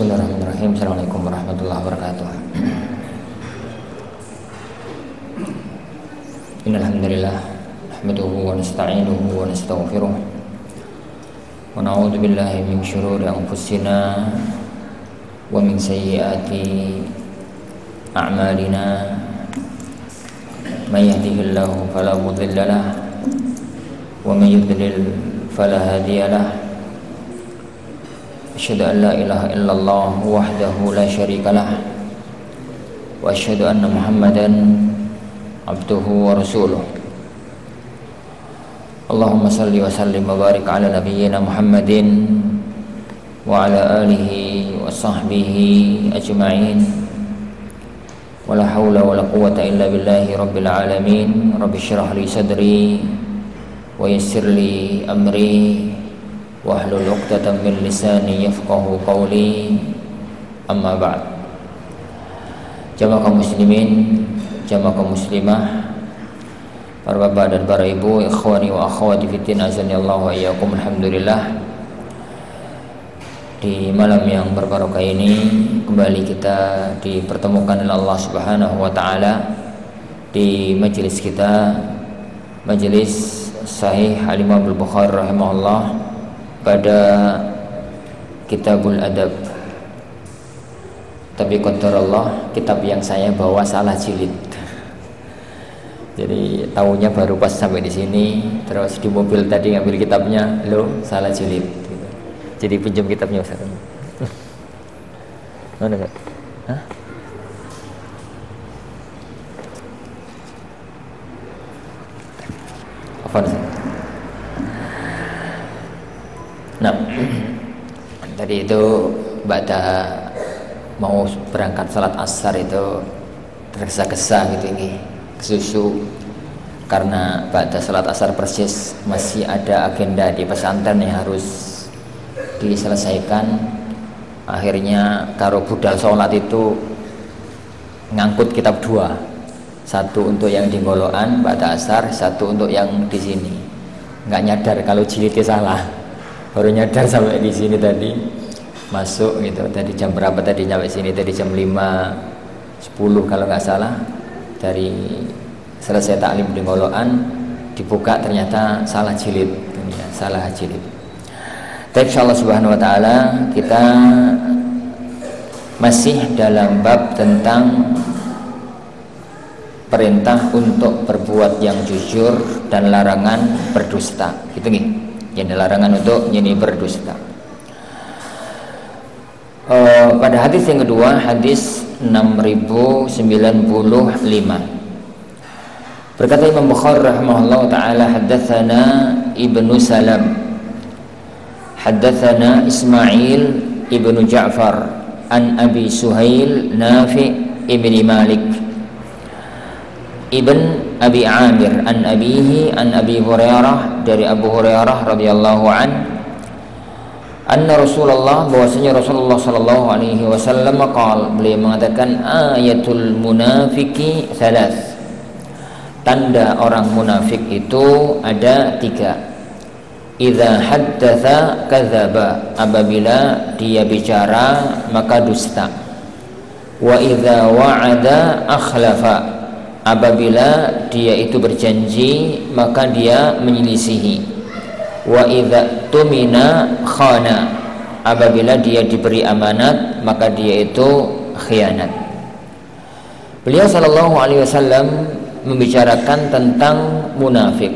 Bismillahirrahmanirrahim. Assalamualaikum warahmatullahi wabarakatuh. Innal hamdalillah nahmaduhu wa nasta'inuhu wa nastaghfiruh wa na'udzu billahi min shururi anfusina wa min sayyiati a'malina. May yahdihillahu fala mudilla lahu wa may yudlil fala hadiya lahu. Asyhadu an la ilaha illallah wahdahu la syarika lah wa asyhadu anna Muhammadan abduhu wa rasuluh. Allahumma salli wa sallim wa barik ala nabiyyina Muhammadin wa ala alihi wa sahbihi ajma'in. Wa la hawla wa la quwwata illa billahi rabbil alamin. Rabbi shrah li sadri wa yassir li amri wahlul 'uqdatam min lisani yafqahu qawli. Amma ba'd. Jamaah kaum muslimin, jamaah kaum muslimah, para bapak dan para ibu, ikhwani wa akhwati fiddin, azanillahu wa iyyakum. Alhamdulillah, di malam yang berbarokah ini kembali kita dipertemukan oleh Allah Subhanahu wa taala di majelis kita, majelis Sahih Al-Imam Al-Bukhari rahimahullah, pada Kitabul Adab. Tapi qadarullah, kitab yang saya bawa salah jilid. Jadi tahunya baru pas sampai di sini, terus di mobil tadi ngambil kitabnya, lo salah jilid. Jadi pinjam kitabnya Ustaz. Mana Ustaz? Hah? Apa Ustaz? Nah, tadi itu baca mau berangkat salat asar itu tergesa-gesa gitu ini, kesusu karena baca salat asar persis masih ada agenda di pesantren yang harus diselesaikan. Akhirnya karo budal sholat itu ngangkut kitab dua, satu untuk yang di Ngoloan baca asar, satu untuk yang di sini. Nggak nyadar kalau jilidnya salah. Baru nyadar sampai di sini tadi masuk gitu. Tadi jam berapa tadi nyampe sini? Tadi jam 5.10 kalau nggak salah. Dari selesai taklim di Ngoloan dibuka ternyata salah jilid, ya, salah jilid. Tapi insyaallah subhanahu wa ta'ala kita masih dalam bab tentang perintah untuk berbuat yang jujur dan larangan berdusta, gitu nih. Yang larangan untuk jadi berdusta. Pada hadis yang kedua, hadis 6095, berkata Imam Bukhari rahimahullah taala, haddatsana Ibnu Salam, haddatsana Ismail Ibnu Ja'far an Abi Suhail Nafi ibni Malik Ibn Abi Amir an abihi an Abi Hurairah, dari Abu Hurairah radhiyallahu an, anna Rasulullah, bahwasanya Rasulullah sallallahu alaihi wasallam qaal, beliau mengatakan, ayatul munafiki thalath, tanda orang munafik itu ada tiga. Idza haddatsa kadzaba, apabila dia bicara maka dusta. Wa idza wa'ada akhlafa, apabila dia itu berjanji maka dia menyelisihi. Wa idza tumina khana, apabila dia diberi amanat maka dia itu khianat. Beliau sallallahu alaihi wasallam membicarakan tentang munafik.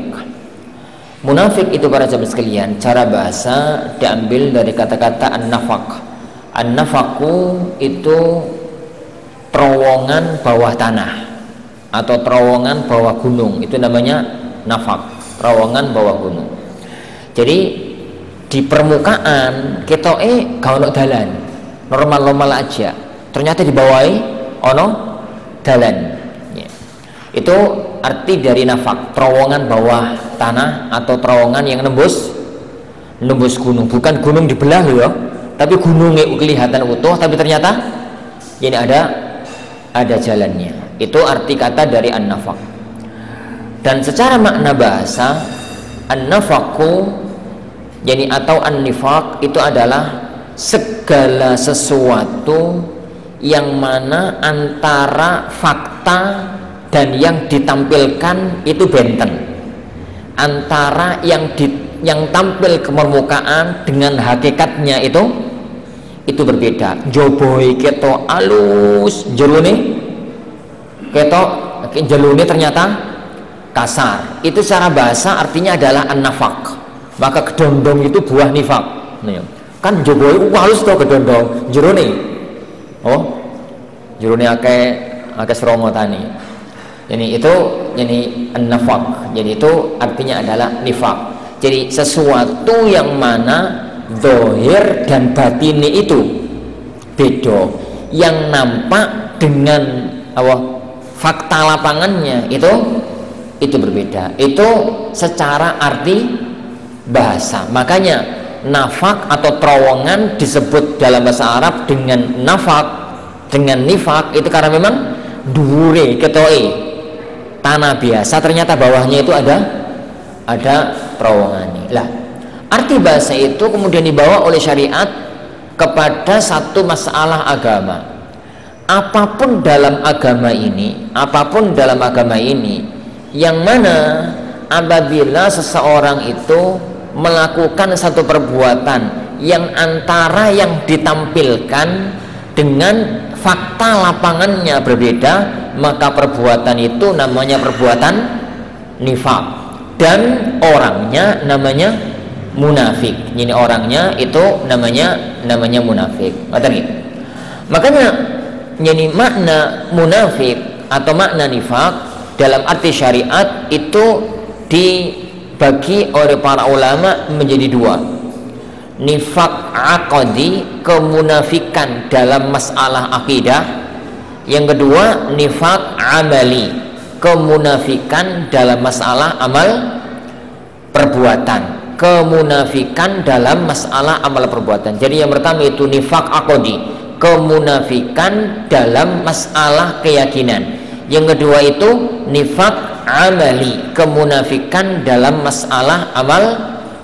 Munafik itu para sahabat sekalian, cara bahasa diambil dari kata-kata an-nafaq. An-nafaqu itu terowongan bawah tanah atau terowongan bawah gunung, itu namanya nafaq, terowongan bawah gunung. Jadi di permukaan kita gak ono dalan, normal-normal aja, ternyata di bawah ono dalan, ya. Itu arti dari nafaq, terowongan bawah tanah atau terowongan yang nembus gunung. Bukan gunung dibelah loh ya, tapi gunungnya kelihatan utuh, tapi ternyata ini ada jalannya. Itu arti kata dari an-nafaq. Dan secara makna bahasa, an-nafaqu yani atau an-nifaq itu adalah segala sesuatu yang mana antara fakta dan yang ditampilkan itu benten, antara yang tampil ke permukaan dengan hakikatnya itu berbeda. Joboi keto alus, jerone keto jelune ternyata kasar. Itu secara bahasa artinya adalah an-nafaq. Maka kedondong itu buah nifak. Kan joboi halus to kedondong, jerone jerone akeh seromo tani. Jadi itu an-nafaq. Jadi itu artinya adalah nifak. Jadi sesuatu yang mana zahir dan batini itu beda. Yang nampak dengan fakta lapangannya itu berbeda. Itu secara arti bahasa. Makanya nafak atau terowongan disebut dalam bahasa Arab dengan nafak, dengan nifak, itu karena memang dhuwure ketoke tanah biasa ternyata bawahnya itu ada terowongan. Lah, arti bahasa itu kemudian dibawa oleh syariat kepada satu masalah agama. Apapun dalam agama ini yang mana apabila seseorang itu melakukan satu perbuatan yang antara yang ditampilkan dengan fakta lapangannya berbeda, maka perbuatan itu namanya perbuatan nifaq dan orangnya namanya munafik. Ini orangnya itu namanya munafik. Makanya jadi makna munafik atau makna nifaq dalam arti syariat itu dibagi oleh para ulama menjadi dua. Nifaq aqdi, kemunafikan dalam masalah akidah. Yang kedua nifaq amali, kemunafikan dalam masalah amal perbuatan. Kemunafikan dalam masalah amal perbuatan. Jadi yang pertama itu nifaq aqdi, kemunafikan dalam masalah keyakinan. Yang kedua itu nifaq amali, kemunafikan dalam masalah amal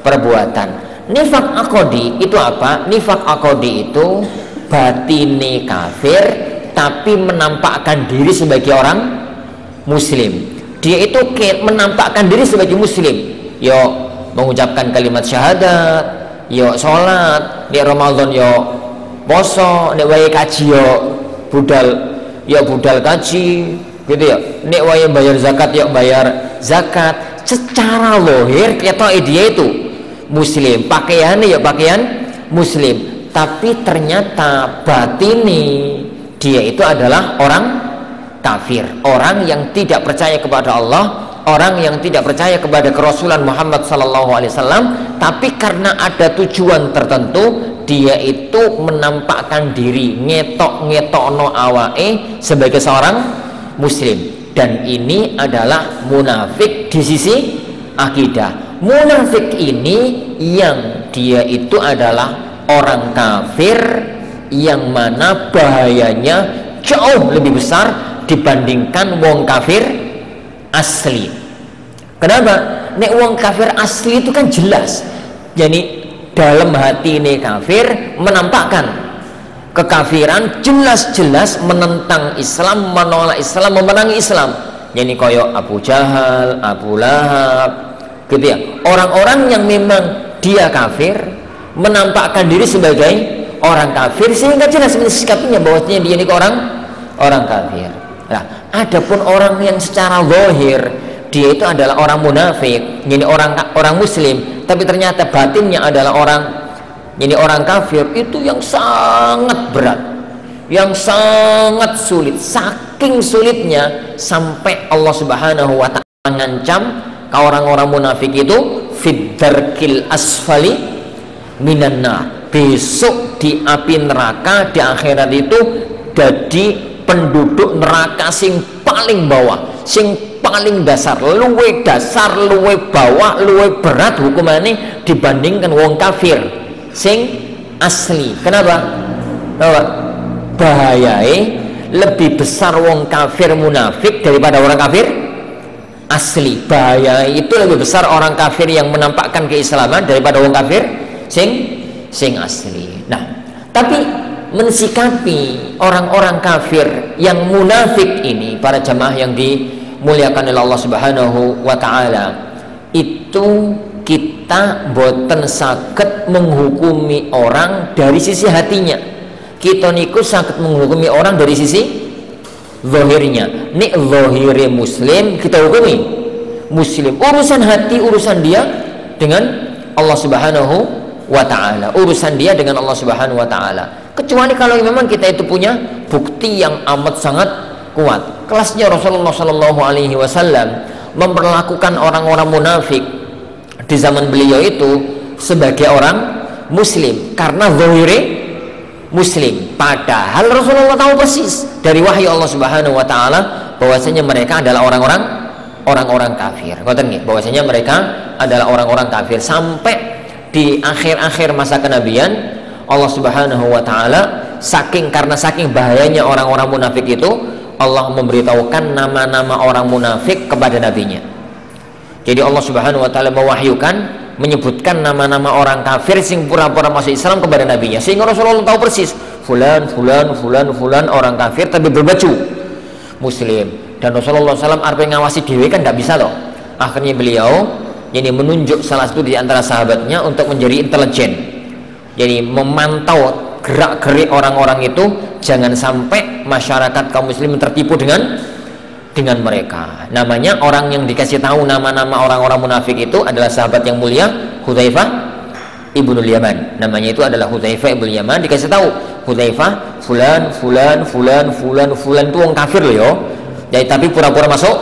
perbuatan. Nifaq aqdi itu apa? Nifaq aqdi itu batine kafir tapi menampakkan diri sebagai orang muslim. Dia itu menampakkan diri sebagai muslim. Yo mengucapkan kalimat syahadat, yo sholat, di Ramadan yo poso, nek wae kaji yo budal kaji, gitu ya. Nek wae bayar zakat yo bayar zakat. Secara lahir ketoke dia itu muslim, pakaiannya ya pakaian muslim, tapi ternyata batini dia itu adalah orang kafir, orang yang tidak percaya kepada Allah, orang yang tidak percaya kepada kerasulan Muhammad SAW. Tapi karena ada tujuan tertentu, dia itu menampakkan diri ngetok-ngetokno awae sebagai seorang muslim, dan ini adalah munafik di sisi akidah. Munafik ini yang dia itu adalah orang kafir yang mana bahayanya jauh lebih besar dibandingkan wong kafir asli. Kenapa? Nek wong kafir asli itu kan jelas, jadi dalam hati ini kafir menampakkan kekafiran, jelas-jelas menentang Islam, menolak Islam, memerangi Islam. Jadi koyok Abu Jahal, Abu Lahab, gitu ya. Orang-orang yang memang dia kafir menampakkan diri sebagai orang kafir sehingga jelas sikapnya bahwasanya dia ini orang kafir. Nah, adapun orang yang secara zahir dia itu adalah orang munafik, jadi orang muslim, tapi ternyata batinnya adalah orang kafir, itu yang sangat berat, yang sangat sulit, saking sulitnya sampai Allah Subhanahu wa ta'ala mengancam ke orang-orang munafik itu fid darkil asfali minan nar, besok di api neraka di akhirat itu jadi penduduk neraka sing paling bawah, sing paling dasar, luwe bawah, luwe berat hukumannya dibandingkan wong kafir sing asli. Kenapa? Bahayai lebih besar wong kafir munafik daripada orang kafir asli. Bahaya itu lebih besar orang kafir yang menampakkan keislaman daripada wong kafir sing asli. Nah, Tapi mensikapi orang-orang kafir yang munafik ini, para jamaah yang dimuliakan oleh Allah Subhanahu wa taala, itu kita boten saged menghukumi orang dari sisi hatinya. Kita niku saged menghukumi orang dari sisi zahirnya. Nek zahire muslim, kita hukumi muslim. Urusan hati, urusan dia dengan Allah Subhanahu wa ta'ala, urusan dia dengan Allah Subhanahu wa ta'ala. Kecuali kalau memang kita itu punya bukti yang amat sangat kuat. Kelasnya Rasulullah Shallallahu Alaihi Wasallam memperlakukan orang-orang munafik di zaman beliau itu sebagai orang muslim karena zahire muslim, padahal Rasulullah tahu persis dari wahyu Allah Subhanahu wa taala bahwasanya mereka adalah orang-orang kafir. Ngoten nggih, bahwasanya mereka adalah orang-orang kafir. Sampai di akhir-akhir masa kenabian, Allah Subhanahu wa taala karena saking bahayanya orang-orang munafik itu, Allah memberitahukan nama-nama orang munafik kepada nabinya. Jadi Allah Subhanahu wa taala mewahyukan, menyebutkan nama-nama orang kafir sing pura-pura masuk Islam kepada nabinya, sehingga Rasulullah tahu persis fulan orang kafir tapi berbaju muslim. Dan Rasulullah SAW arep ngawasi dhewe kan tidak bisa loh. Akhirnya beliau ini menunjuk salah satu di antara sahabatnya untuk menjadi intelijen, jadi memantau gerak-gerik orang-orang itu, jangan sampai masyarakat kaum muslim tertipu dengan mereka. Namanya orang yang dikasih tahu nama-nama orang-orang munafik itu adalah sahabat yang mulia Hudzaifah ibnul Yaman. Namanya itu adalah Hudzaifah ibnul Yaman. Dikasih tahu Hudzaifah fulan itu orang kafir loh yo. Jadi tapi pura-pura masuk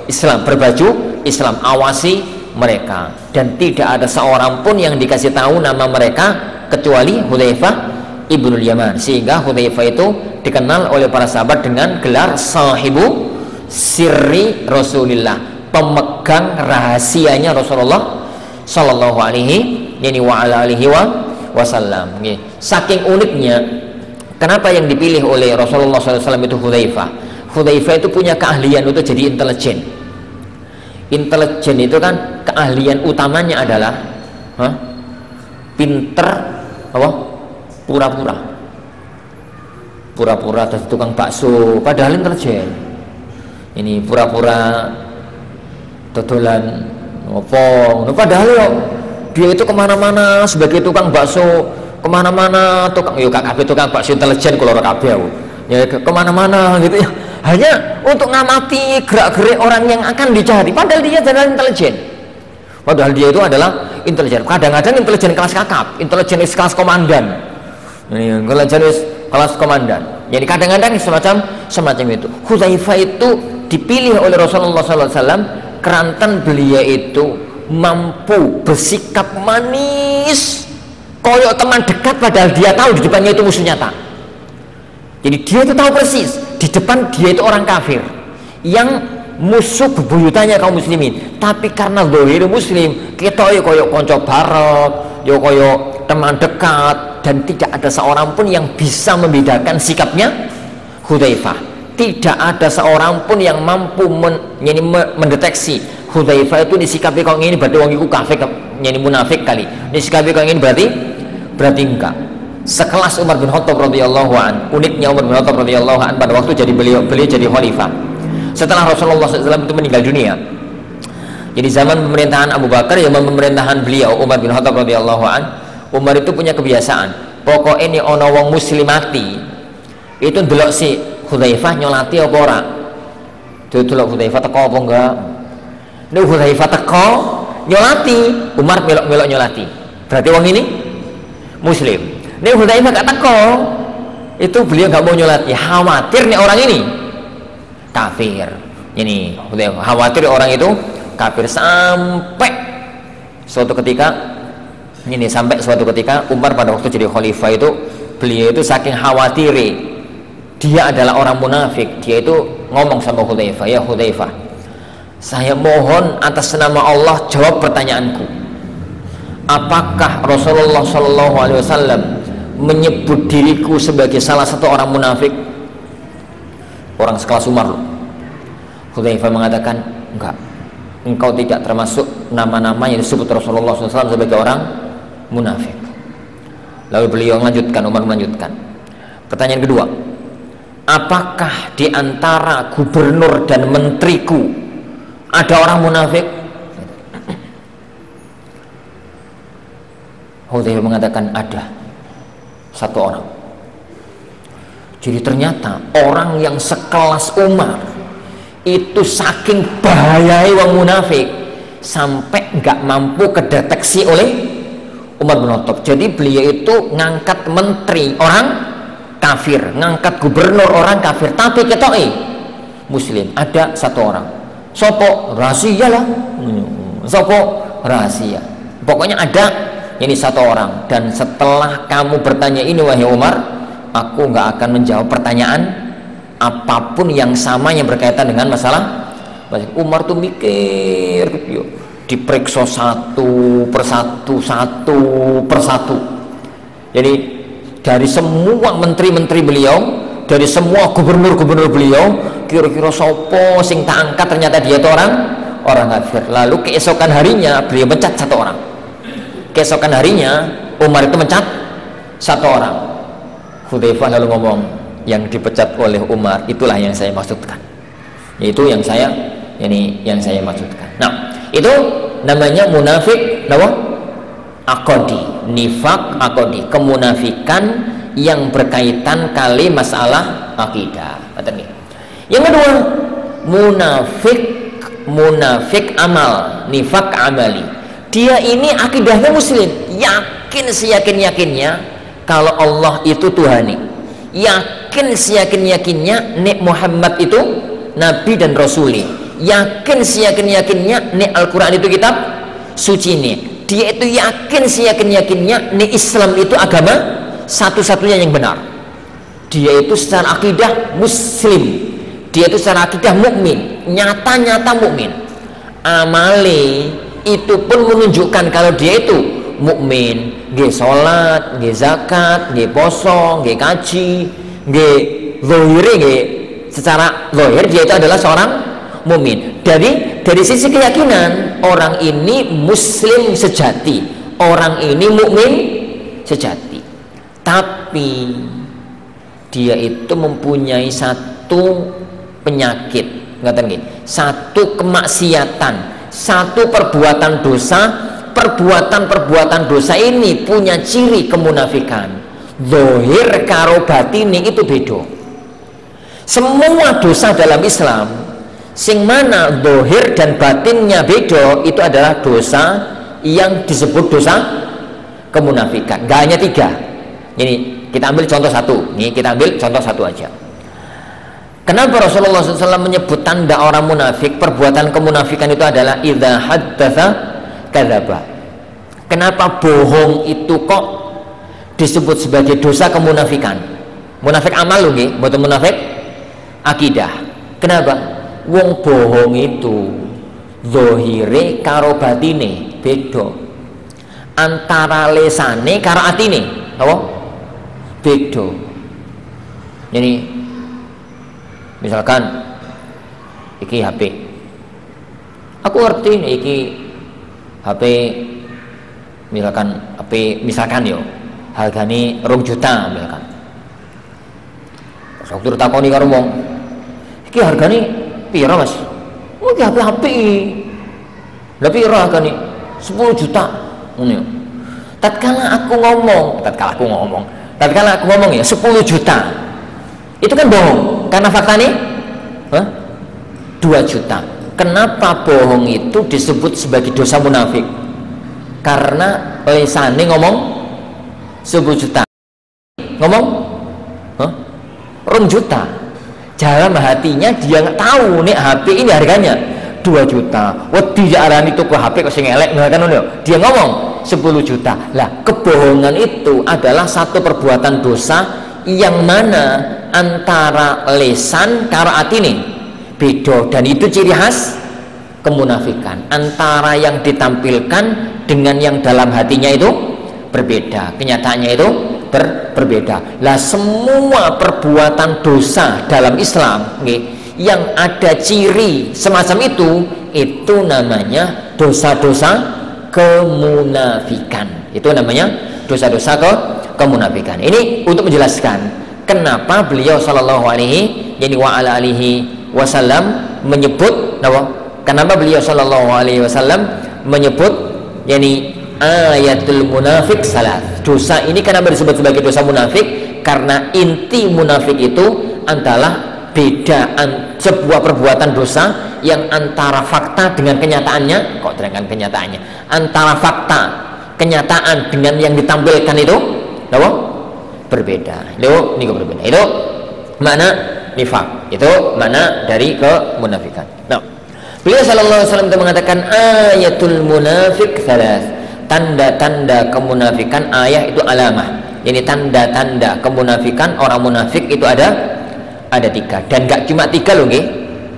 Islam, berbaju Islam, awasi mereka. Dan tidak ada seorang pun yang dikasih tahu nama mereka kecuali Hudzaifah ibnul Yaman, sehingga Hudzaifah itu dikenal oleh para sahabat dengan gelar sahibu sirri Rasulillah, pemegang rahasianya Rasulullah sallallahu alaihi wasallam. Saking uniknya, kenapa yang dipilih oleh Rasulullah SAW itu Hudzaifah? Hudzaifah itu punya keahlian untuk jadi intelijen. Intelijen itu kan keahlian utamanya adalah pinter apa? Pura-pura jadi tukang bakso, padahal intelijen. Ini pura-pura dodolan apa? Padahal dia itu kemana-mana sebagai tukang bakso, kemana-mana tukang, tukang bakso intelijen kalau orang kabeh ya, kemana-mana gitu ya, hanya untuk ngamati gerak-gerik orang yang akan dicari, padahal dia adalah intelijen. Padahal dia itu adalah intelijen. Kadang-kadang intelijen kelas kakap, intelijen kelas komandan. Ini intelijen kelas komandan. Jadi kadang-kadang semacam itu. Hudzaifah itu dipilih oleh Rasulullah SAW kerantan beliau itu mampu bersikap manis, koyok teman dekat, padahal dia tahu di depannya itu musuh nyata. Jadi dia itu tahu persis di depan dia itu orang kafir yang musuh bebuyutannya kaum muslimin, tapi karena zahir muslim, kita ya koyok konco bareng, ya koyok teman dekat, dan tidak ada seorang pun yang bisa membedakan sikapnya Hudzaifah. Tidak ada seorang pun yang mampu mendeteksi Hudzaifah itu disikapi kau ini berarti wong iku kafir, nyanyi munafik kali. Disikapi kau ini berarti enggak. Sekelas Umar bin Khattab radhiyallahu an. Uniknya Umar bin Khattab radhiyallahu an pada waktu jadi beliau jadi khalifah. Setelah Rasulullah SAW itu meninggal dunia. Jadi zaman pemerintahan Abu Bakar, zaman pemerintahan beliau Umar bin Khattab radhiyallahu an, Umar itu punya kebiasaan. Pokok ini ono wong muslimati itu ndelok si Hudzaifah nyolati apa ora. Delok Hudzaifah teko apa enggak. Nek Hudzaifah teko nyolati, Umar melok-melok nyolati. Berarti wong ini muslim. Nek Hudzaifah gak teko, itu beliau gak mau nyolati, khawatir nih orang ini kafir. Ini Hudzaifah khawatir orang itu kafir. Sampai suatu ketika Umar pada waktu jadi khalifah itu, beliau itu saking khawatir dia adalah orang munafik, dia itu ngomong sama Hudzaifah, ya Hudzaifah, saya mohon atas nama Allah jawab pertanyaanku. Apakah Rasulullah SAW menyebut diriku sebagai salah satu orang munafik? Orang sekelas Umar loh. Hudzaifah mengatakan enggak, engkau tidak termasuk nama-nama yang disebut Rasulullah SAW sebagai orang munafik. Lalu beliau melanjutkan, Umar melanjutkan. Pertanyaan kedua, apakah di antara gubernur dan menteriku ada orang munafik? Hudzaifah mengatakan ada satu orang. Jadi ternyata orang yang sekelas Umar itu saking bahayai wong munafik sampai nggak mampu kedeteksi oleh Umar bin Khattab. Jadi beliau itu ngangkat menteri orang kafir, ngangkat gubernur orang kafir, tapi ketoi muslim. Ada satu orang, sopo rahasia lah, sopo rahasia, pokoknya ada ini satu orang. Dan setelah kamu bertanya ini wahai Umar, aku nggak akan menjawab pertanyaan apapun yang sama yang berkaitan dengan masalah. Umar tuh mikir, diperiksa satu persatu. Jadi dari semua menteri-menteri beliau, dari semua gubernur-gubernur beliau, kira-kira sopo sing tak angkat, ternyata dia itu orang kafir. Lalu keesokan harinya beliau mencat satu orang. Keesokan harinya Umar itu mencat satu orang. Hudzaifah lalu ngomong, yang dipecat oleh Umar itulah yang saya maksudkan, yaitu yang saya maksudkan. Nah, itu namanya munafik aqadi, nifak aqadi, kemunafikan yang berkaitan kali masalah akidah. Yang kedua, munafik amal, nifak amali. Dia ini akidahnya muslim, yakin seyakin-yakinnya kalau Allah itu Tuhani, yakin seyakin-yakinnya nek Muhammad itu nabi dan rasuli, yakin seyakin-yakinnya nek Al-Quran itu kitab suci nih. Dia itu yakin seyakin-yakinnya nek Islam itu agama satu-satunya yang benar. Dia itu secara akidah muslim, dia itu secara akidah mukmin, nyata-nyata mukmin. Amale itu pun menunjukkan kalau dia itu mukmin, nggih salat, nggih zakat, nggih poso, nggih kaji, nggih zahire, nggih secara zahir dia itu adalah seorang mukmin. Dari sisi keyakinan, orang ini muslim sejati, orang ini mukmin sejati. Tapi dia itu mempunyai satu penyakit, satu kemaksiatan, satu perbuatan dosa. Perbuatan dosa ini punya ciri kemunafikan. Zahir karo batine itu beda. Semua dosa dalam Islam sing mana zahir dan batinnya beda, itu adalah dosa yang disebut dosa kemunafikan. Gak hanya 3. Ini kita ambil contoh satu aja. Kenapa Rasulullah SAW menyebut tanda orang munafik, perbuatan kemunafikan itu adalah idza haddatsa kadzaba. Kenapa bohong itu kok disebut sebagai dosa kemunafikan? Munafik amal lho nggih, mboten munafik akidah. Kenapa? Wong bohong itu zahire karo batine beda. Antara lesane karo atine, apa? Beda. Jadi misalkan iki HP, aku ngerti iki HP, misalkan yo hargane 2 juta misalkan. Terus waktu ditakoni karo wong, iki hargane piro Mas? Oh iki HP. Lah piro hargane? 10 juta. Ngono. Tatkala aku ngomong ya 10 juta. Itu kan bohong, karena faktanya 2 juta. Kenapa bohong itu disebut sebagai dosa munafik? Karena lisane ngomong 10 juta, ngomong 2 juta. Dalam hatinya dia nggak tahu nih HP ini harganya 2 juta. Wedi jaran itu ke HP kok sing elek kan. Dia ngomong 10 juta. Lah kebohongan itu adalah satu perbuatan dosa yang mana antara lesan karo atine beda, dan itu ciri khas kemunafikan. Antara yang ditampilkan dengan yang dalam hatinya itu berbeda, kenyataannya itu berbeda. Lah semua perbuatan dosa dalam Islam yang ada ciri semacam itu namanya dosa-dosa kemunafikan. Itu namanya dosa-dosa kemunafikan. Ini untuk menjelaskan kenapa beliau sallallahu alaihi wasallam menyebut kenapa beliau sallallahu alaihi wasallam menyebut ayatul munafik salat. Dosa ini kenapa disebut sebagai dosa munafik? Karena inti munafik itu adalah sebuah perbuatan dosa yang antara fakta dengan kenyataannya, antara fakta kenyataan dengan yang ditampilkan itu berbeda. Itu berbeda. Itu makna nifak. Itu makna dari kemunafikan. Nah, beliau sallallahu alaihi wasallam mengatakan ayatul munafik salas. Tanda-tanda kemunafikan, ayah itu alamah. Jadi tanda-tanda kemunafikan orang munafik itu ada 3, dan nggak cuma 3 loh, nggih.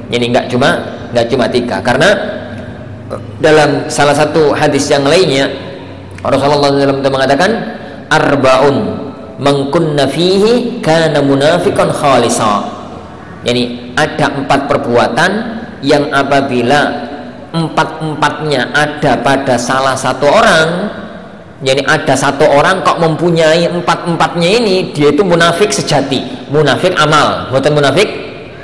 Jadi nggak cuma 3, karena dalam salah satu hadis yang lainnya Rasulullah SAW mengatakan arba'un man kunna fihi kana munafiqan khalisa. Jadi ada 4 perbuatan yang apabila 4-4-nya ada pada salah satu orang, jadi ada satu orang kok mempunyai 4-4-nya ini, dia itu munafik sejati, munafik amal, bukan munafik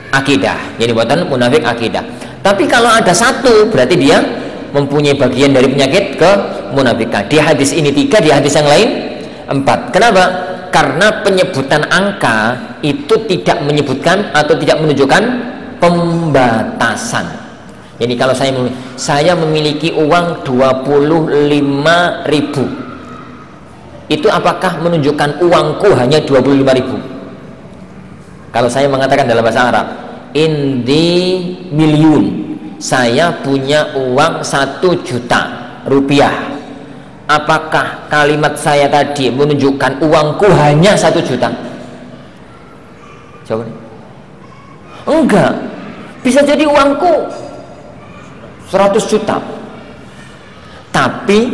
akidah. Jadi bukan munafik akidah. Tapi kalau ada satu, berarti dia mempunyai bagian dari penyakit kemunafikan. Di hadis ini 3, di hadis yang lain 4. Kenapa? Karena penyebutan angka itu tidak menyebutkan atau tidak menunjukkan pembatasan. Jadi kalau saya memiliki uang 25.000, itu apakah menunjukkan uangku hanya 25.000? Kalau saya mengatakan dalam bahasa Arab, indi milyun, saya punya uang 1 juta rupiah, apakah kalimat saya tadi menunjukkan uangku hanya 1 juta? Jawab. Enggak, bisa jadi uangku 100 juta. Tapi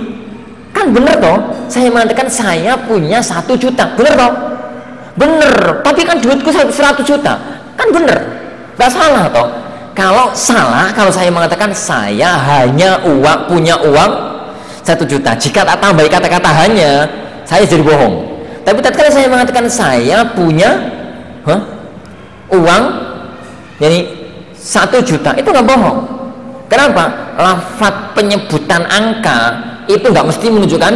kan bener toh, saya mengatakan saya punya 1 juta, bener toh? Bener, tapi kan duitku 100 juta, kan bener, gak salah toh? Kalau salah, kalau saya mengatakan saya hanya punya uang 1 juta, jika tak tambahi kata-kata hanya, saya jadi bohong. Tapi tatkala saya mengatakan saya punya uang jadi 1 juta, itu gak bohong. Kenapa? Lafaz penyebutan angka itu nggak mesti menunjukkan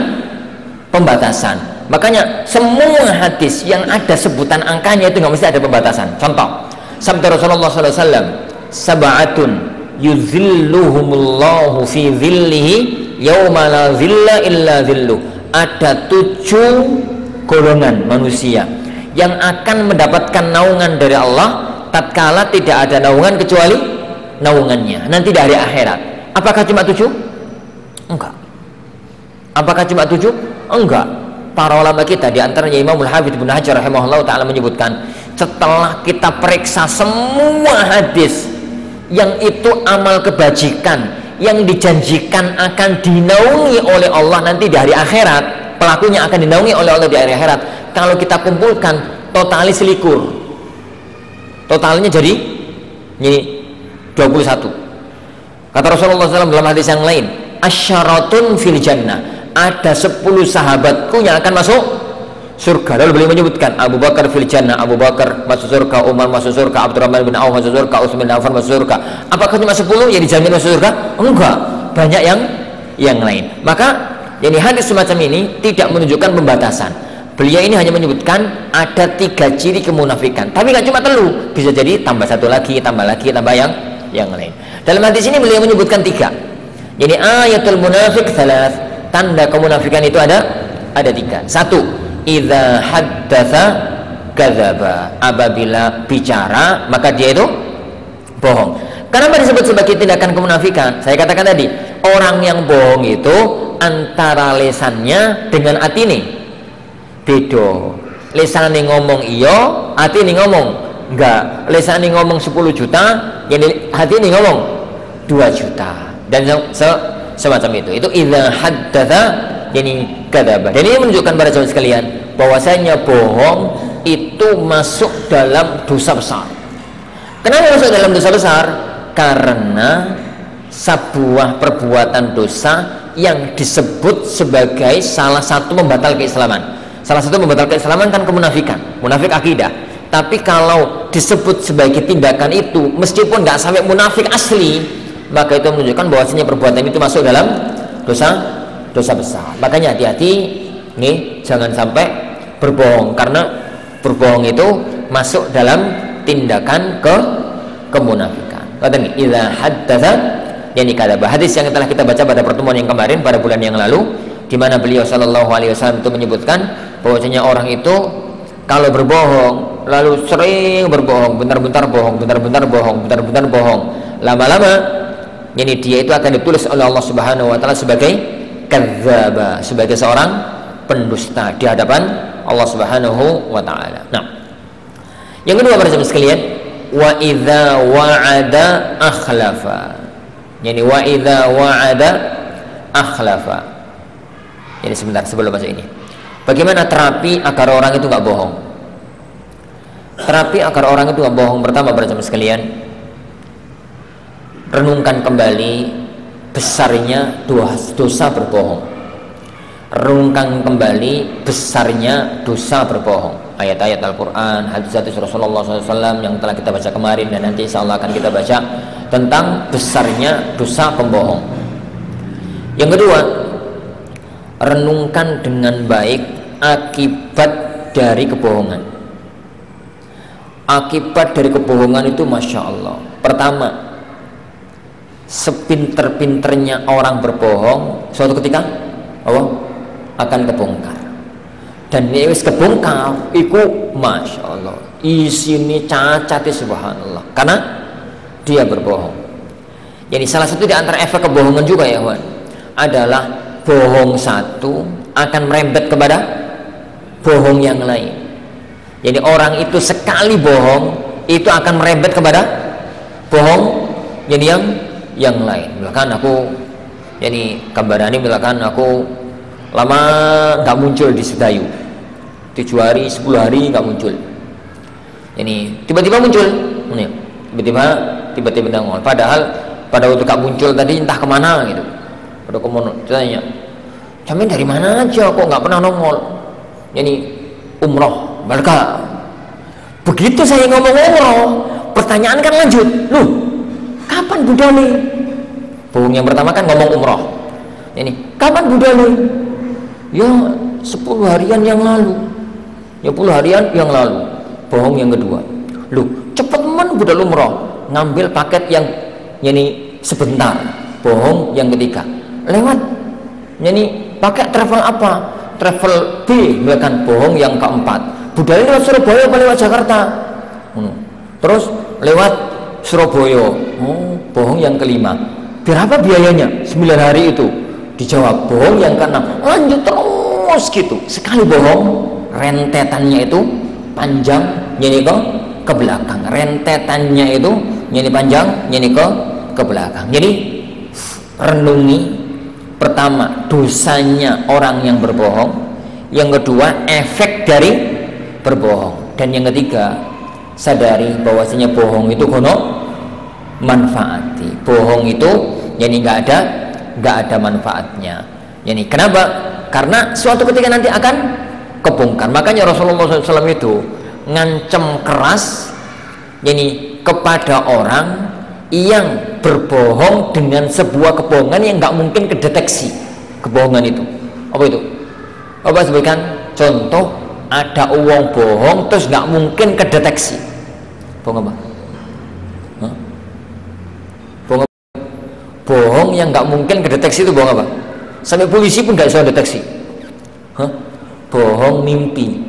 pembatasan. Makanya semua hadis yang ada sebutan angkanya itu nggak mesti ada pembatasan. Contoh, sabda Rasulullah SAW, sab'atun yuzilluhumullahu fi zillihi yauma la zilla illa zilluh. Ada 7 golongan manusia yang akan mendapatkan naungan dari Allah tatkala tidak ada naungan kecuali naungannya nanti dari akhirat. Apakah cuma 7? Enggak. Apakah cuma 7? Enggak. Para ulama kita, di antaranya Imamul Hafidz Ibnu Hajar rahimahullah ta'ala menyebutkan, setelah kita periksa semua hadis yang itu amal kebajikan yang dijanjikan akan dinaungi oleh Allah nanti di hari akhirat, pelakunya akan dinaungi oleh Allah di hari akhirat, kalau kita kumpulkan totalis likur, totalnya jadi 21. Kata Rasulullah SAW dalam hadis yang lain, asyaratun fil jannah, ada 10 sahabatku yang akan masuk surga. Lalu beliau menyebutkan Abu Bakar fil jannah, Abu Bakar masuk surga, Umar masuk surga, Abdurrahman bin Auf masuk surga, Utsman bin Affan masuk surga. Apakah cuma 10 yang dijamin masuk surga? Enggak, banyak yang lain. Maka jadi hadis semacam ini tidak menunjukkan pembatasan. Beliau ini hanya menyebutkan ada 3 ciri kemunafikan, tapi nggak cuma telu, bisa jadi tambah 1 lagi, tambah yang lain. Dalam hadis ini beliau menyebutkan 3. Jadi ayatul munafik salas, tanda kemunafikan itu ada 3. 1, idza haddatsa kadzaba, apabila bicara maka dia itu bohong. Kenapa disebut sebagai tindakan kemunafikan? Saya katakan tadi, orang yang bohong itu antara lesannya dengan atine beda. Lesane ngomong iya, atine ngomong enggak. Lesane ngomong 10 juta, jadi atine ngomong 2 juta. Dan semacam itu. Itu idza haddatsa yani kadzaba. Dan ini menunjukkan pada saudara sekalian bahwasanya bohong itu masuk dalam dosa besar. Kenapa masuk dalam dosa besar? Karena sebuah perbuatan dosa yang disebut sebagai salah satu pembatal keislaman. Salah satu membatalkan keislaman kan kemunafikan, munafik akidah. Tapi kalau disebut sebagai tindakan itu, meskipun nggak sampai munafik asli, maka itu menunjukkan bahwasanya perbuatan itu masuk dalam dosa besar. Makanya hati-hati nih, jangan sampai berbohong, karena berbohong itu masuk dalam tindakan kemunafikan. Kata idza haddatsa, yani kadzaba. Hadis yang telah kita baca pada pertemuan yang kemarin pada bulan yang lalu, di mana beliau sallallahu alaihi wasallam itu menyebutkan bahwasanya orang itu kalau berbohong lalu sering berbohong, bentar-bentar bohong, bentar-bentar bohong, bentar-bentar bohong, lama-lama yani dia itu akan ditulis oleh Allah Subhanahu wa taala sebagai kadzdzaba, sebagai seorang pendusta di hadapan Allah Subhanahu wa taala. Nah, yang kedua para jemaah sekalian, wa idza wa'ada akhlafa. Yani wa idza wa'ada akhlafa. Jadi sebentar sebelum masuk ini, bagaimana terapi agar orang itu nggak bohong? Terapi agar orang itu nggak bohong, pertama para jemaah sekalian, renungkan kembali besarnya dosa berbohong. Renungkan kembali besarnya dosa berbohong. Ayat-ayat Al-Quran, hadis-hadis Rasulullah SAW yang telah kita baca kemarin, dan nanti insya Allah akan kita baca tentang besarnya dosa pembohong. Yang kedua, renungkan dengan baik akibat dari kebohongan. Akibat dari kebohongan itu Masya Allah. Pertama, sepinter-pinternya orang berbohong, suatu ketika akan kebongkar. Dan ini wis kebongkar, iku Masya Allah, isini cacati subhanallah, karena dia berbohong. Jadi salah satu di antara efek kebohongan juga ya kawan, adalah bohong satu akan merembet kepada bohong yang lain. Jadi orang itu sekali bohong itu akan merembet kepada bohong jadi yang lain. Misalkan aku kabarani, misalkan aku lama nggak muncul di Sedayu, 7 hari 10 hari nggak muncul, ini tiba-tiba muncul, tiba-tiba nongol, padahal pada waktu nggak muncul tadi entah kemana gitu. Pada komodo tanya, jamin dari mana aja kok nggak pernah nongol, ini umroh Barca. Begitu saya ngomong umroh, pertanyaan kan lanjut, loh kapan budale? Bohong yang pertama kan ngomong umroh, ini kapan budale? Ya 10 harian yang lalu. Ya 10 harian yang lalu. Bohong yang kedua, loh cepet men budal umroh, ngambil paket yang sebentar. Bohong yang ketiga, lewat pakai travel apa? Travel B, misalkan. Bohong yang keempat, budal lewat Surabaya apa lewat Jakarta? Terus lewat Surabaya. Bohong yang kelima, berapa biayanya 9 hari itu? Dijawab. Bohong yang keenam, lanjut terus gitu. Sekali bohong, rentetannya itu panjang ke belakang. Rentetannya itu panjang ke belakang. Jadi renungi pertama dosanya orang yang berbohong, yang kedua efek dari berbohong, dan yang ketiga sadari bahwasanya bohong itu kono manfaati. Bohong itu nggak ada manfaatnya. Kenapa? Karena suatu ketika nanti akan kebongkar. Makanya Rasulullah SAW itu ngancem keras kepada orang yang berbohong dengan sebuah kebohongan yang nggak mungkin kedeteksi. Kebohongan itu apa itu? Apa sebutkan contoh, ada uang bohong terus nggak mungkin kedeteksi. Bohong apa? Bohong yang nggak mungkin kedeteksi itu bohong apa? Sampai polisi pun nggak bisa deteksi. Bohong mimpi.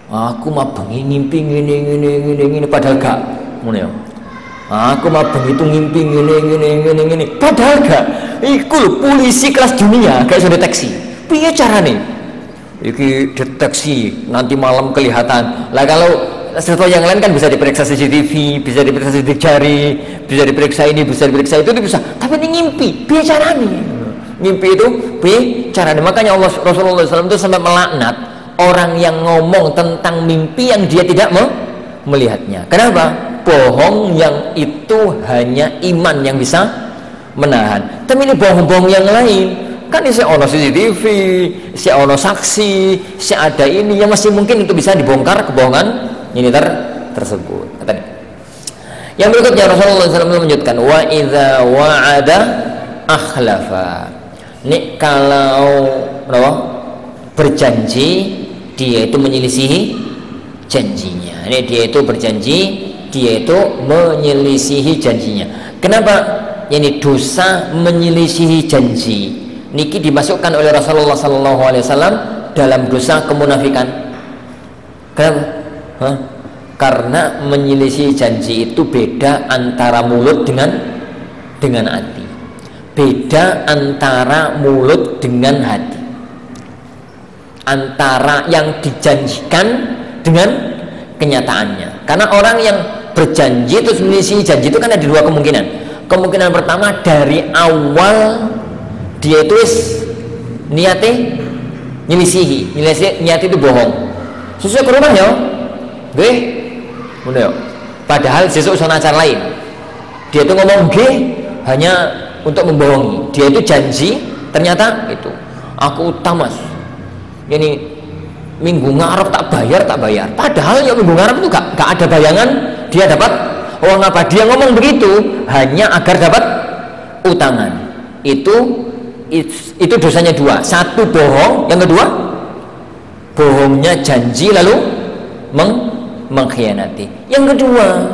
Aku mah bengi mimpi gini padahal gak. Aku mah bengi itu mimpi gini padahal gak. Iku lho, polisi kelas dunia gak bisa deteksi. Piye carane? Iki deteksi nanti malam kelihatan. Lah kalau sesuatu yang lain kan bisa diperiksa CCTV, bisa diperiksa sidik jari, bisa diperiksa ini, bisa diperiksa itu bisa. Tapi ini ngimpi, bicara nih. Ngimpi itu bicara. Makanya Rasulullah SAW itu sampai melaknat orang yang ngomong tentang mimpi yang dia tidak melihatnya. Kenapa? Bohong yang itu hanya iman yang bisa menahan. Tapi ini bohong-bohong yang lain Kan ini ono CCTV, si ono saksi, si ada ini yang masih mungkin itu bisa dibongkar kebohongan ini tersebut. Yang berikutnya Rasulullah SAW melanjutkan, wa idza wa'ada akhlafa. Nek kalau berjanji dia itu menyelisihi janjinya. Nek dia itu berjanji, dia itu menyelisihi janjinya. Kenapa? Ini dosa menyelisihi janji. Niki dimasukkan oleh Rasulullah SAW dalam dosa kemunafikan. Kenapa? Karena menyelisih janji itu beda antara mulut dengan hati. Beda antara mulut dengan hati. Antara yang dijanjikan dengan kenyataannya. Karena orang yang berjanji terus menyelisih janji itu kan ada dua kemungkinan. Kemungkinan pertama, dari awal dia itu niatnya nyelisihi, niat itu bohong. Sesuai ke rumah ya, udah. Padahal besok usaha acara lain. Dia itu ngomong hanya untuk membohongi. Dia itu janji, ternyata itu aku tamas. Ini minggu ngarep tak bayar. Padahal ya minggu ngarep itu gak ada bayangan dia dapat uang apa. Dia ngomong begitu hanya agar dapat utangan. Itu dosanya dua. Satu bohong, yang kedua bohongnya janji lalu mengkhianati. Yang kedua,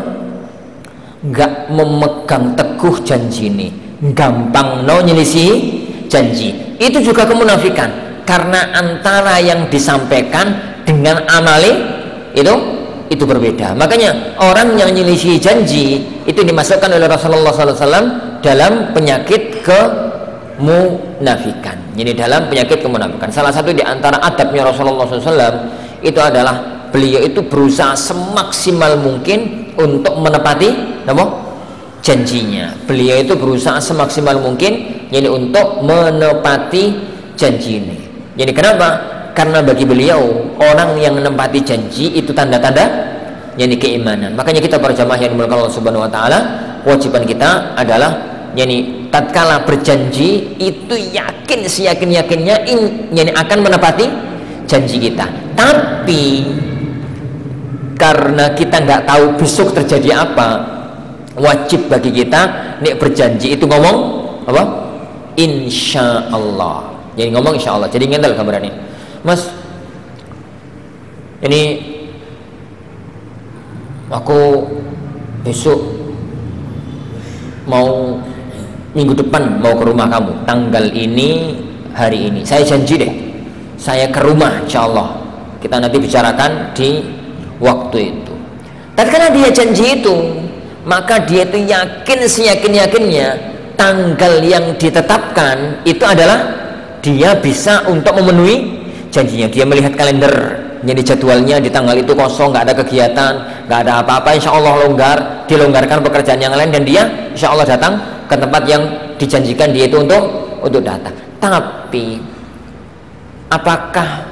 nggak memegang teguh janji ini, gampang nyelisihi janji. Itu juga kemunafikan, karena antara yang disampaikan dengan amali itu berbeda. Makanya orang yang menyelisihi janji itu dimasukkan oleh Rasulullah SAW dalam penyakit kemunafikan. Jadi dalam penyakit kemunafikan. Salah satu di antara adabnya Rasulullah SAW itu adalah beliau itu berusaha semaksimal mungkin untuk menepati janjinya. Beliau itu berusaha semaksimal mungkin jadi untuk menepati janji ini. Jadi kenapa? Karena bagi beliau orang yang menepati janji itu tanda-tanda yakni keimanan. Makanya kita para jamaah yang dimuliakan Allah Subhanahu wa taala, kewajiban kita adalah yakni tatkala berjanji itu yakin seyakin-yakinnya yakni akan menepati janji kita. Tapi karena kita nggak tahu besok terjadi apa, wajib bagi kita nek berjanji itu ngomong apa? Insya Allah. Jadi ngomong insya Allah. Jadi ngendal kabarnya, Mas. Ini aku besok mau minggu depan mau ke rumah kamu. Tanggal ini, hari ini. Saya janji deh. Saya ke rumah insya Allah. Kita nanti bicarakan di waktu itu. Tatkala dia janji itu, maka dia itu yakin seyakin-yakinnya tanggal yang ditetapkan itu adalah dia bisa untuk memenuhi janjinya. Dia melihat kalender, jadi jadwalnya di tanggal itu kosong, nggak ada kegiatan, nggak ada apa-apa, insya Allah longgar, dilonggarkan pekerjaan yang lain, dan dia insya Allah datang ke tempat yang dijanjikan dia itu untuk datang. Tapi apakah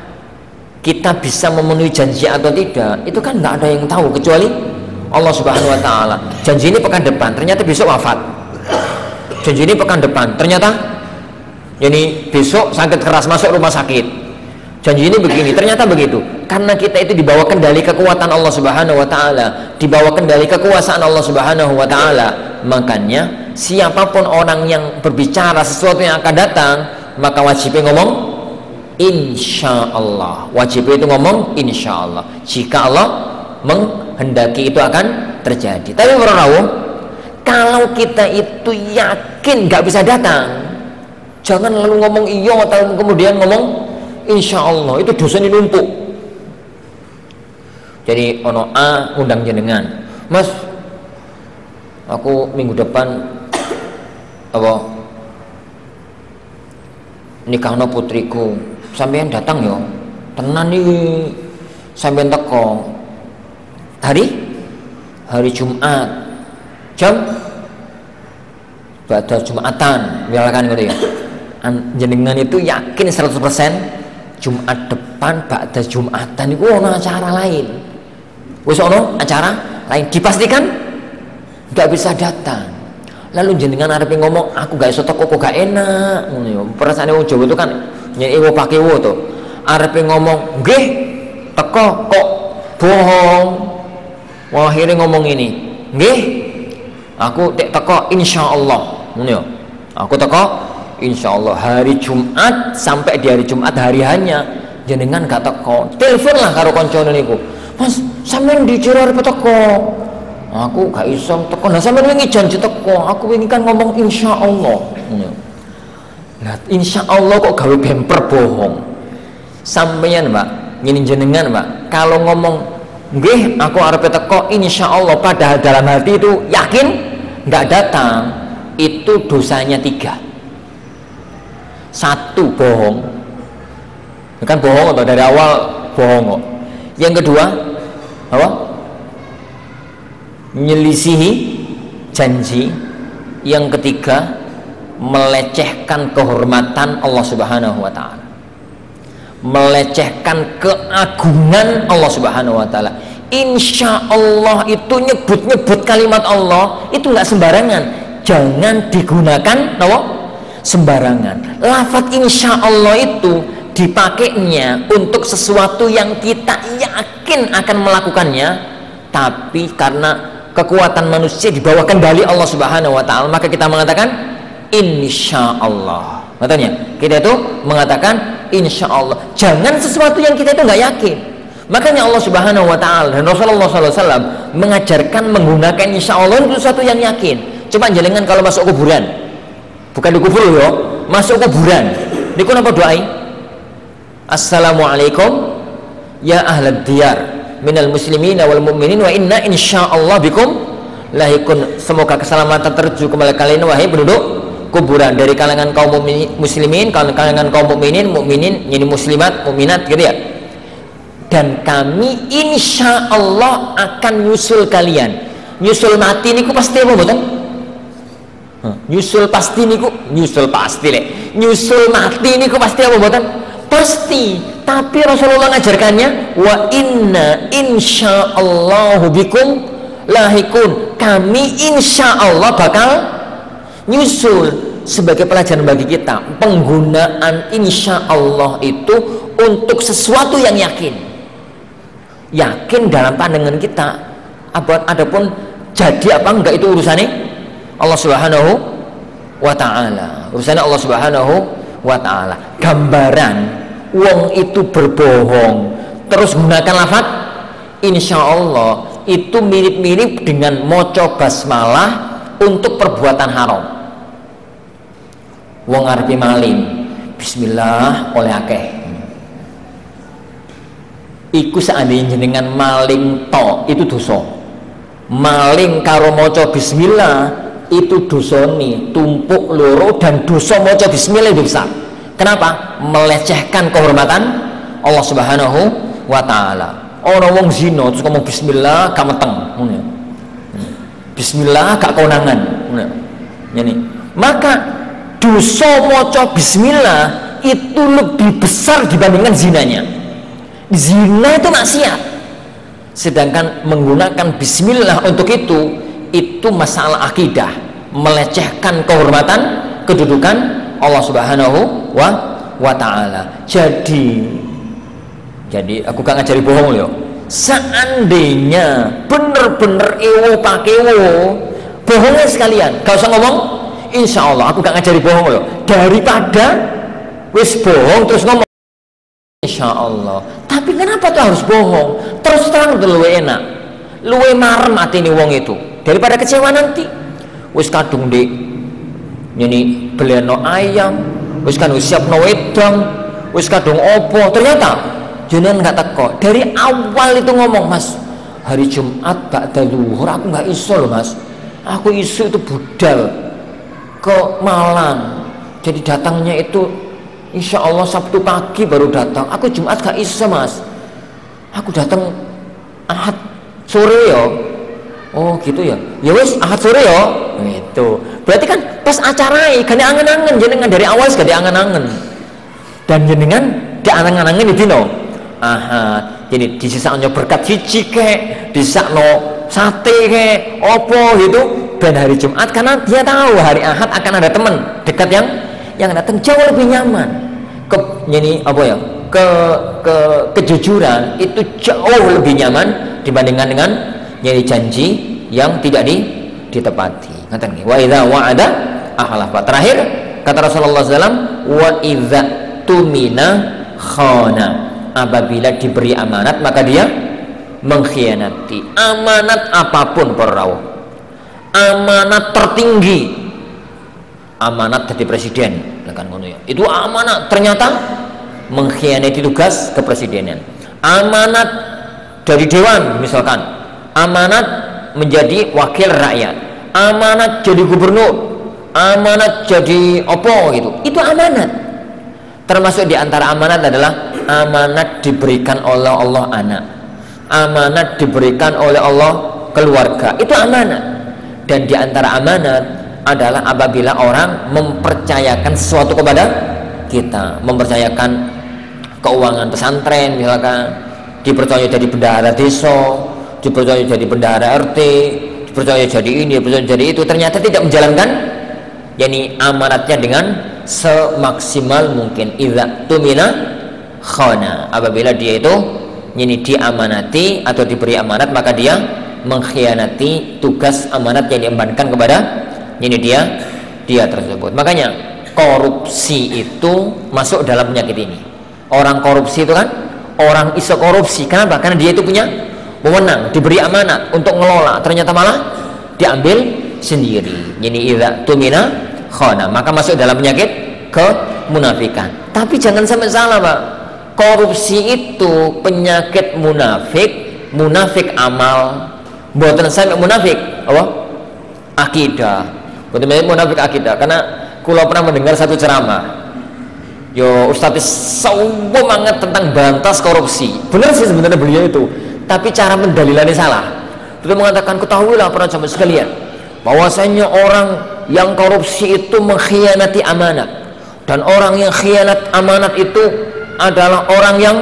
kita bisa memenuhi janji atau tidak, itu kan nggak ada yang tahu kecuali Allah Subhanahu wa taala. Janji ini pekan depan, ternyata besok wafat. Janji ini pekan depan, ternyata jadi besok sakit keras masuk rumah sakit. Janji ini begini, ternyata begitu. Karena kita itu dibawa kendali kekuatan Allah Subhanahu wa taala, dibawa kendali kekuasaan Allah Subhanahu wa taala. Makanya siapapun orang yang berbicara sesuatu yang akan datang, maka wajibnya ngomong insya Allah. Wajibnya itu ngomong insya Allah. Jika Allah menghendaki itu akan terjadi. Tapi kalau kita itu yakin nggak bisa datang, jangan lalu ngomong iya atau kemudian ngomong insya Allah. Itu dosa ini numpuk. Jadi ono A undang jenengan, Mas, aku minggu depan nikahno putriku, sampean datang yo. Tenan nih, sampean teko hari Jumat jam pada Jumatan, misalkan gitu ya. Jenengan itu yakin 100% Jumat depan pada Jumatan itu ono acara lain. Wis ono acara lain, dipastikan nggak bisa datang. Lalu jenengan arep ngomong aku gak iso teko kok gak enak ngono ya. Perasaane wong Jawa itu kan nyek ewo pake wo to. Arep ngomong nggih teko kok bohong. Wah, akhirnya ngomong ini, nggih aku teko insyaallah ngono ya. Aku teko insyaallah hari Jumat, sampai di hari Jumat hari hanya jenengan gak teko. Telepon lah karo koncone niku. Mas, sampean di jero arep teko. Aku gak iso teko. Nah, sampean wingi janji teko. Aku wingi kan ngomong insyaallah. Nah, insyaallah kok gawe bemper bohong. Sampeyan, Mbak, ngene jenengan, Mbak, kalau ngomong nggih aku arep teko insyaallah padahal dalam hati itu yakin nggak datang, itu dosanya 3. 1 bohong, kan bohong atau dari awal bohong kok. Yang kedua apa? Menyelisihi janji. Yang ketiga melecehkan kehormatan Allah Subhanahu wa taala, melecehkan keagungan Allah Subhanahu wa taala. Insya Allah itu nyebut-nyebut kalimat Allah itu nggak sembarangan, jangan digunakan sembarangan. Lafaz insya Allah itu dipakainya untuk sesuatu yang kita yakin akan melakukannya, tapi karena kekuatan manusia di bawah kendali Allah Subhanahu wa taala, maka kita mengatakan insya Allah. Katanya kita itu mengatakan insya Allah, jangan sesuatu yang kita itu nggak yakin. Makanya Allah Subhanahu wa taala dan Rasulullah SAW mengajarkan menggunakan insya Allah itu sesuatu yang yakin. Coba jenengan kalau masuk kuburan, bukan di kubur yo, masuk kuburan, niku napa doai? Assalamualaikum ya ahlad diyar minal muslimina wal mu'minin wa inna insyaallah bikum lahikun. Semoga keselamatan tertuju kepada kalian wahai penduduk kuburan, dari kalangan kaum muslimin, kalangan kaum mukminin, yani muslimat, mukminat gitu ya. Dan kami insya Allah akan nyusul kalian. Nyusul mati niku pasti apa betul? Nyusul pasti niku, nyusul pasti lek. Nyusul mati niku pasti apa betul? Pasti. Tapi Rasulullah ngajarkannya wa inna insya Allahu bikum lahikun. Kami insya Allah bakal nyusul. Sebagai pelajaran bagi kita, penggunaan insya Allah itu untuk sesuatu yang yakin dalam pandangan kita. Adapun jadi apa enggak itu urusannya Allah Subhanahu wa taala, urusannya Allah Subhanahu wa taala. Gambaran wong itu berbohong terus gunakan lafaz insya Allah itu mirip-mirip dengan moco basmalah untuk perbuatan haram. Wong ngarepe maling bismillah oleh akeh, iku seandainya jenengan maling to itu dosa. Maling karo maca bismillah itu dosane tumpuk loro, dan dosa maca bismillah itu besar. Kenapa? Melecehkan kehormatan Allah Subhanahu wa taala. Ana wong zina terus ngomong bismillah gak meteng ngono. Bismillah gak konangan ngono. Yani, maka dosa maca bismillah itu lebih besar dibandingkan zinanya. Zina itu maksiat, sedangkan menggunakan bismillah untuk itu masalah akidah, melecehkan kehormatan kedudukan Allah Subhanahu wa taala. Jadi aku gak ngajari bohong loh. Seandainya bener-bener ewo pakewo, bohongnya sekalian, gak usah ngomong insya Allah, aku gak ngajari bohong loh, daripada wis bohong terus ngomong insya Allah. Tapi kenapa tuh harus bohong? Terus terang itu luwe enak, luwe marem atine wong itu daripada kecewa nanti. Wis kadung di nyeni beleno ayam, wis kadung siapno wedang, wis kadung opo, ternyata jenengan gak teko. Dari awal itu ngomong, Mas hari Jumat ba'da zuhur aku gak iso loh Mas, aku isu itu budal ke Malang, jadi datangnya itu insya Allah Sabtu pagi baru datang. Aku Jumat gak iso Mas, aku datang Ahad sore ya. Oh gitu ya, ya wis Ahad sore ya. Itu berarti kan pas acara gak angen-angen jenengan dari awal gak angen-angen, dan jenengan di angen-angen di dino Ahad. Jadi disisakno berkat siji kek, disisakno sate kek opo gitu, ben hari Jumat karena dia tahu hari Ahad akan ada teman dekat yang datang, jauh lebih nyaman. Ini apa ya? Kejujuran itu jauh lebih nyaman dibandingkan dengan jadi janji yang tidak ditepati. Ngaten nggih. Wa idza wa'ada akhlafa. Terakhir kata Rasulullah SAW, wa idza tumina khana. Apabila diberi amanat maka dia mengkhianati. Amanat apapun para rawuh. Amanat tertinggi, amanat dari presiden, itu amanat, ternyata mengkhianati tugas kepresidenan. Amanat dari dewan misalkan, amanat menjadi wakil rakyat, amanat jadi gubernur, amanat jadi opo gitu, itu amanat. Termasuk diantara amanat adalah amanat diberikan oleh Allah anak, amanat diberikan oleh Allah keluarga, itu amanat. Dan diantara amanat adalah apabila orang mempercayakan sesuatu kepada kita, mempercayakan keuangan pesantren misalkan, dipercaya jadi bendahara desa, dipercaya jadi bendahara RT, dipercaya jadi ini, dipercaya jadi itu, ternyata tidak menjalankan yakni amanatnya dengan semaksimal mungkin. Idza tumina khana. Apabila dia itu ini diamanati atau diberi amanat maka dia mengkhianati tugas amanat yang diembankan kepada ini dia tersebut. Makanya korupsi itu masuk dalam penyakit ini. Orang korupsi itu kan orang iso korupsi. Kenapa? Karena dia itu punya wewenang, diberi amanat untuk ngelola, ternyata malah diambil sendiri. Jadi idza tumina khana, maka masuk dalam penyakit kemunafikan. Tapi jangan sampai salah, Pak. Korupsi itu penyakit munafik amal. Buatan sampai munafik apa? Akidah. Buatan munafik akidah. Karena kula pernah mendengar satu ceramah. Yo Ustadz sombong banget tentang bantas korupsi. Benar sih sebenarnya beliau itu, tapi cara pendalilannya salah. Beliau mengatakan, ketahuilah para jamaah sekalian, bahwasanya orang yang korupsi itu mengkhianati amanat, dan orang yang khianat amanat itu adalah orang yang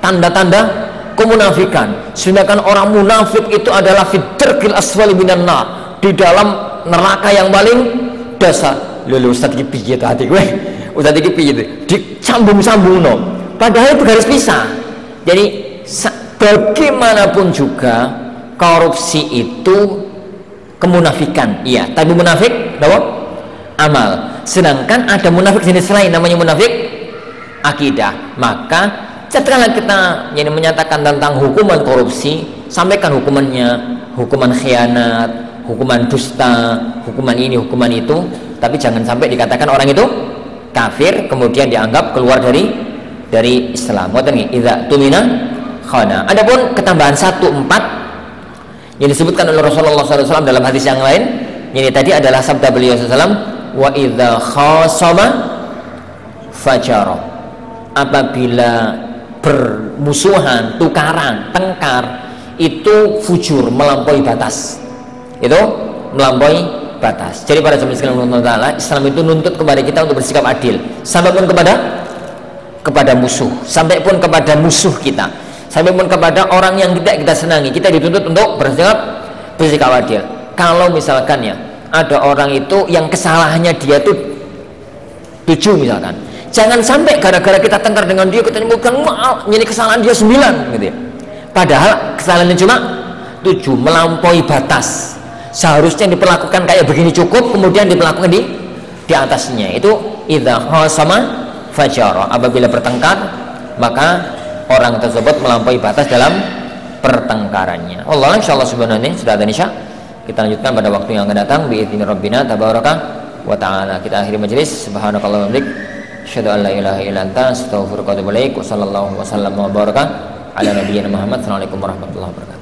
tanda-tanda kemunafikan. Sedangkan orang munafik itu adalah fitrqil aswali minan nar, di dalam neraka yang paling dasar. Lho Ustaz iki piye to ati kowe? Ustaz iki piye to? Dicambung-sambungno. Padahal itu garis pisah. Jadi bagaimanapun juga korupsi itu kemunafikan. Iya, tapi munafik apa? Amal. Sedangkan ada munafik jenis lain namanya munafik akidah. Maka setelah kita yang menyatakan tentang hukuman korupsi, sampaikan hukumannya, hukuman khianat, hukuman dusta, hukuman ini, hukuman itu. Tapi jangan sampai dikatakan orang itu kafir kemudian dianggap keluar dari Islam. Idza tumina khana. Adapun ketambahan 1:4 yang disebutkan oleh Rasulullah SAW dalam hadis yang lain, ini tadi adalah sabda beliau SAW, wa idza khasama fajara. Apabila bermusuhan, tukaran, tengkar, itu fujur, melampaui batas. Itu melampaui batas. Jadi pada zaman sekalian Allah, Islam itu nuntut kepada kita untuk bersikap adil, sampai pun kepada musuh, sampai pun kepada musuh kita, sampai pun kepada orang yang tidak kita senangi, kita dituntut untuk bersikap adil. Kalau misalkan ya ada orang itu yang kesalahannya dia tuh 7 misalkan, jangan sampai gara-gara kita tengkar dengan dia kita menyebutkan maaf, ini kesalahan dia 9 gitu ya. Padahal kesalahannya cuma 7, melampaui batas. Seharusnya diperlakukan kayak begini cukup, kemudian diperlakukan di atasnya. Itu idza khasama fajara. Apabila bertengkar, maka orang tersebut melampaui batas dalam pertengkarannya. Allah insyaallah subhanahu sudah ada nisya. Kita lanjutkan pada waktu yang akan datang biizni rabbina tabaraka wa taala. Kita akhiri majelis. Subhanakallahumma wa bihamdik, asyhadu an la ilaha illa anta, astaghfiruka wa atubu ilaik. Wassallallahu wasallam wa baraka ala nabiyyina Muhammad. Assalamualaikum warahmatullahi wabarakatuh.